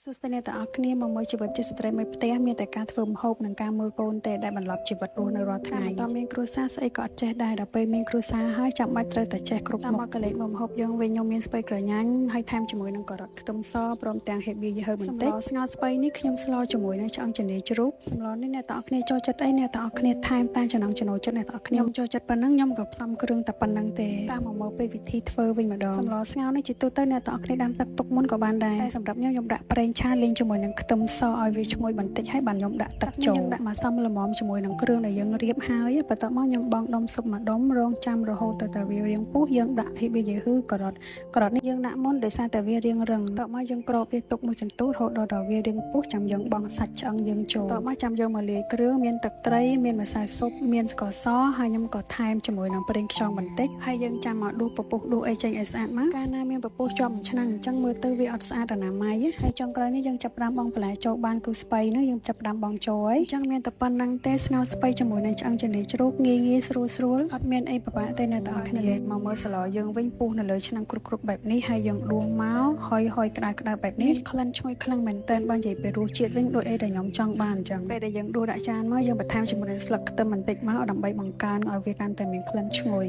សួស្តីអ្នកទាំងអស់គ្នាមកមើលជីវិតជាស្ត្រីមួយផ្ទះមានតែការធ្វើម្ហូបនិងការមើលកូនទេដែលបន្លប់ជីវិតរស់នៅរាល់ថ្ងៃតើមានគ្រួសារស្អីក៏អត់ចេះដែរដល់ពេលមានគ្រួសារហើយចាំបាច់ត្រូវតែចេះគ្រប់មុខតាមមកកលេចមើលម្ហូបយើងវិញខ្ញុំមានស្ពៃក្រញាញ់ហើយថែមជាមួយនឹងការ៉ុតខ្ទឹមសព្រមទាំងហេប៊ីយហឺបន្តិចស្ងោរស្ពៃនេះខ្ញុំស្លជាមួយនឹងឆ្អឹងជំនីជ្រូកសម្លនេះអ្នកទាំងអស់គ្នាចូលចិត្តអីអ្នកទាំងអស់គ្នាថែមតាមចំណង់ចំណូលចិត្តអ្នកទាំងអស់គ្នាខ្ញុំចូលចិត្តប៉ុណ្ណឹងខ្ញុំក៏ផ្សំគ្រឿងតែប៉ុណ្ណឹងទេតាមមកមើលពីវិធីធ្វើវិញម្ដងសម្លស្ងោរនេះជាទូទៅអ្នកទាំងអស់គ្នាដាំទឹកទុកមុនក៏បានដែរតែសម្រាប់ខ្ញុំដាក់ប្រេងឆាលេងជាមួយនឹងខ្ទឹមសឲ្យវាឈ្ងុយបន្តិចហើយបានខ្ញុំដាក់ទឹកចូលយើងដាក់មកសមល្មមជាមួយនឹងគ្រឿងដែលយើងរៀបហើយបន្ទាប់មកខ្ញុំបង់ដុំស៊ុបមួយដុំរងចាំរហូតទៅវារាងពុះយើងដាក់ហេប៊ីយហឺការ៉ុតនេះយើងដាក់មុនដោយសារតែវារាងរឹងបន្ទាប់មកយើងគ្របវាទុកមួយសន្ទុះរហូតដល់វារាងពុះចាំយើងបង់សាច់ឆ្អឹងយើងចូលបន្ទាប់មកចាំយើងមកលាយគ្រឿងមានទឹកត្រីមានម្សៅស៊ុបមានស្ករសហើយខ្ញុំក៏ថែមជាមួយនឹងប្រេងខ្យងបន្តិចហើយយើងចាំមកដួសពពុះដួសអីចេញឲ្យស្អាតមកកាលណាមានពពុះជាប់មួយឆ្នាំអញ្ចឹងមើលទៅវាអត់ស្អាតអនាម័យហើយចុងក្រោយនេះយើងចាប់ផ្ដើមបង់បន្លែចូលបានគឺស្ពៃនោះយើងចាប់ផ្ដើមបង់ចូលហើយអញ្ចឹងមានតែប៉ុណ្្នឹងទេស្ងោរស្ពៃជាមួយនឹងឆ្អឹងជំនីជ្រូកងាយស្រួលអត់មានអីពិបាកទេអ្នកទាំងអស់គ្នាមកមើលស្លយើងវិញពុះនៅលើឆ្នាំងគ្រប់បែបនេះហើយយើងដួសមកហុយក្តៅបែបនេះក្លិនឈ្ងុយខ្លាំងមែនទែនបើនិយាយពីរសជាតិវិញដូចអីដែលខ្ញុំចង់បានអញ្ចឹងពេលដែលយើងដួសដាក់ចានមកយើងបន្ថែមជាមួយនឹងស្លឹកខ្ទឹមបន្តិចមកដើម្បីបង្កើនឲ្យវាកាន់តែមានក្លិនឈ្ងុយ